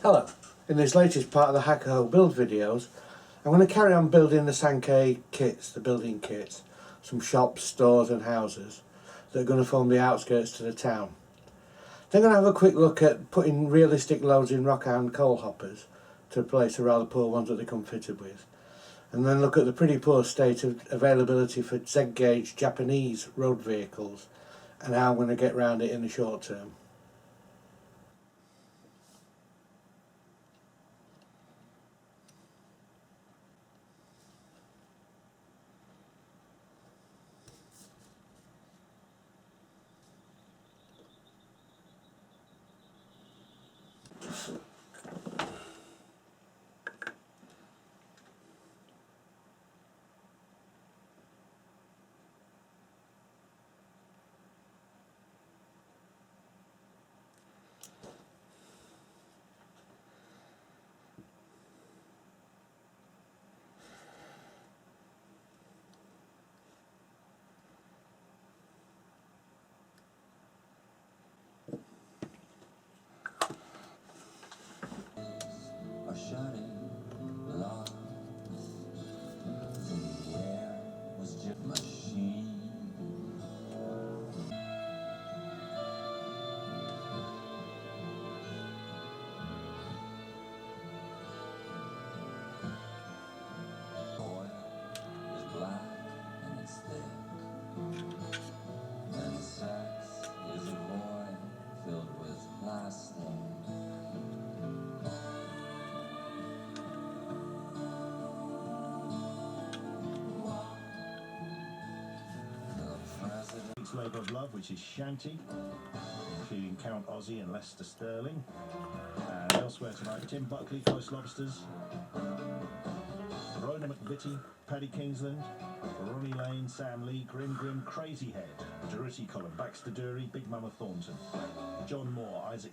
Hello, in this latest part of the Hakuho build videos I'm going to carry on building the Sankei kits, the building kits, some shops, stores and houses that are going to form the outskirts to the town. Then I'm going to have a quick look at putting realistic loads in rock iron coal hoppers to replace the rather poor ones that they come fitted with, and then look at the pretty poor state of availability for Z-gauge Japanese road vehicles and how I'm going to get around it in the short term. Labour of Love, which is Shanty, featuring Count Ossie and Lester Sterling. And elsewhere tonight, Tim Buckley, Close Lobsters, Rona McVitie, Paddy Kingsland, Ronnie Lane, Sam Lee, Grim, Crazy Head, Durutti Colin, Baxter Dury, Big Mama Thornton, John Moore, Isaac.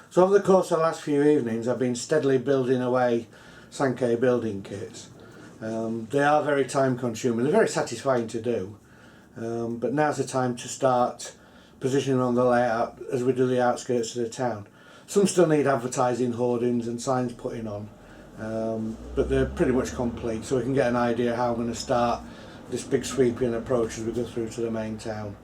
So over the course of the last few evenings I've been steadily building away Sankei building kits. They are very time consuming, they're very satisfying to do, but now's the time to start positioning on the layout as we do the outskirts of the town. Some still need advertising, hoardings and signs putting on, but they're pretty much complete, so we can get an idea how I'm going to start this big sweeping approach as we go through to the main town.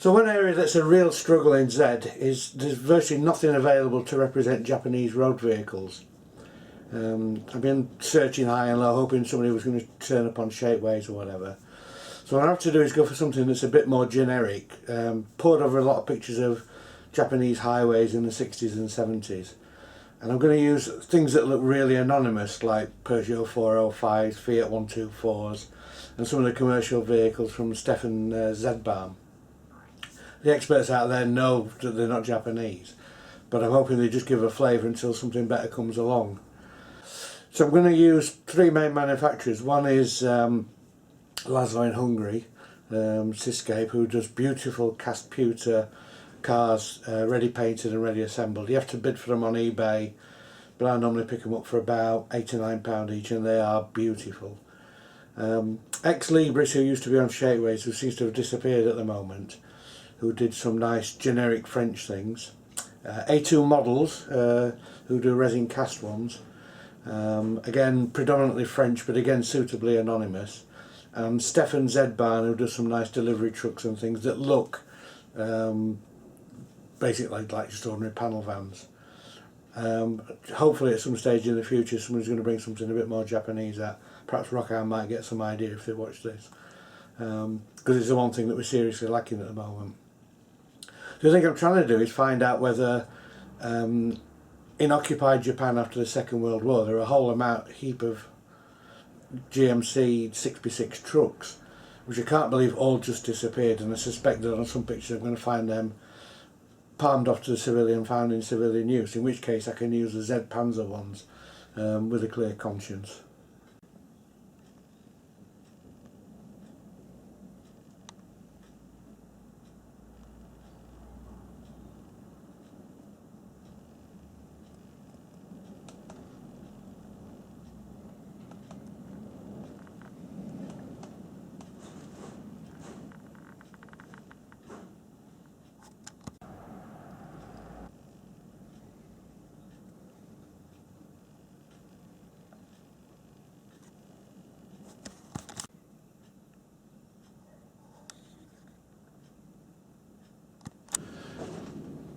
So one area that's a real struggle in Z is there's virtually nothing available to represent Japanese road vehicles. I've been searching high and low, hoping somebody was going to turn up on Shapeways or whatever. So what I have to do is go for something that's a bit more generic. Poured over a lot of pictures of Japanese highways in the 60s and 70s. And I'm going to use things that look really anonymous, like Peugeot 405s, Fiat 124s, and some of the commercial vehicles from Stefan Zedbaum. The experts out there know that they're not Japanese, but I'm hoping they just give a flavour until something better comes along. So I'm going to use three main manufacturers. One is Laszlo in Hungary, Sankei, who does beautiful cast pewter cars, ready painted and ready assembled. You have to bid for them on eBay, but I normally pick them up for about £8 to £9 each, and they are beautiful. Ex-Libris, who used to be on Shapeways, who seems to have disappeared at the moment, who did some nice generic French things. A2 Models, who do resin cast ones. Again, predominantly French, but again suitably anonymous. And Stefan Zedbaum, who does some nice delivery trucks and things that look basically like just ordinary panel vans. Hopefully at some stage in the future someone's going to bring something a bit more Japanese out. Perhaps Rockhound might get some idea if they watch this. Because it's the one thing that we're seriously lacking at the moment. The thing I'm trying to do is find out whether in occupied Japan after the Second World War there are a whole heap of GMC 6x6 trucks, which I can't believe all just disappeared, and I suspect that on some pictures I'm going to find them palmed off to the civilian, found in civilian use, in which case I can use the Z Panzer ones with a clear conscience.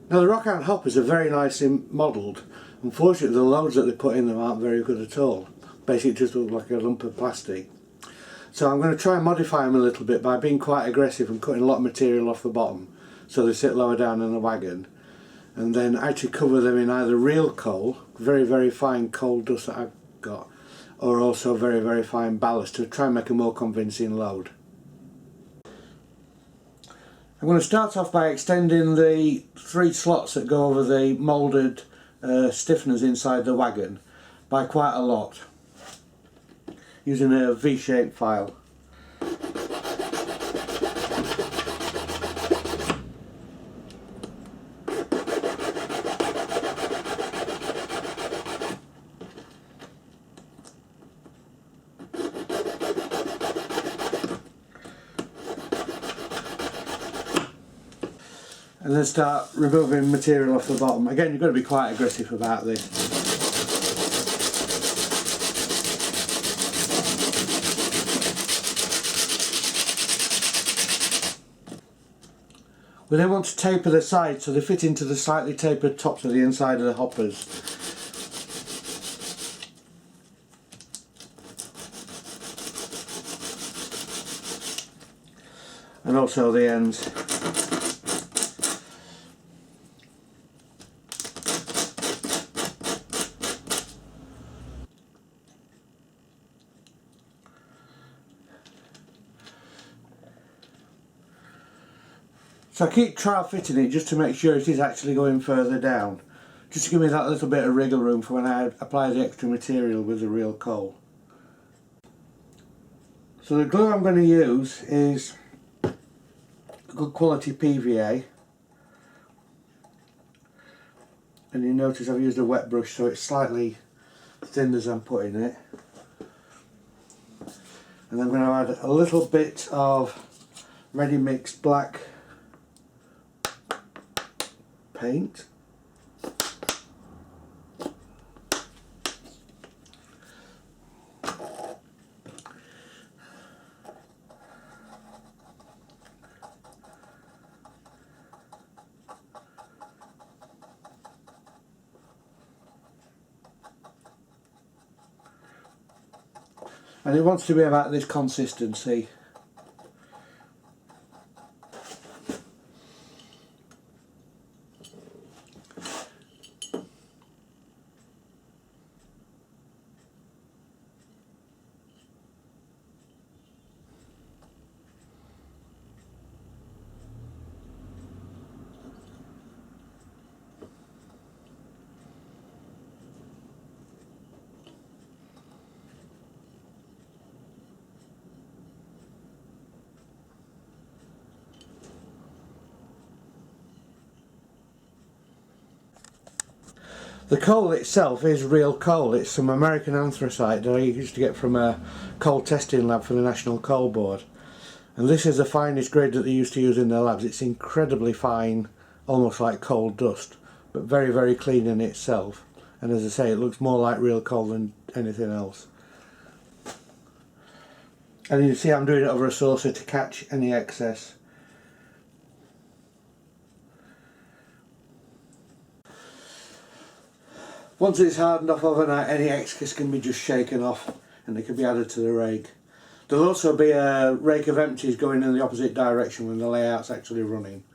Now the Rockhound hoppers are very nicely modelled. Unfortunately the loads that they put in them aren't very good at all. Basically it just looks like a lump of plastic. So I'm going to try and modify them a little bit by being quite aggressive and cutting a lot of material off the bottom so they sit lower down in the wagon, and then actually cover them in either real coal, very very fine coal dust that I've got, or also very very fine ballast to try and make a more convincing load. I'm going to start off by extending the 3 slots that go over the moulded stiffeners inside the wagon by quite a lot, using a V-shaped file. And then start removing material off the bottom. Again, you've got to be quite aggressive about this. We then want to taper the sides so they fit into the slightly tapered tops of the inside of the hoppers. And also the ends. So I keep trial fitting it just to make sure it is actually going further down, just to give me that little bit of wriggle room for when I apply the extra material with the real coal. So the glue I'm going to use is good quality PVA, and you notice I've used a wet brush so it's slightly thin as I'm putting it. And I'm going to add a little bit of ready mixed black paint. And it wants to be about this consistency. The coal itself is real coal. It's some American anthracite that I used to get from a coal testing lab for the National Coal Board. And this is the finest grade that they used to use in their labs. It's incredibly fine, almost like coal dust, but very, very clean in itself. And as I say, it looks more like real coal than anything else. And you see I'm doing it over a saucer to catch any excess. Once it's hardened off overnight, any excess can be just shaken off and it can be added to the rake. There'll also be a rake of empties going in the opposite direction when the layout's actually running.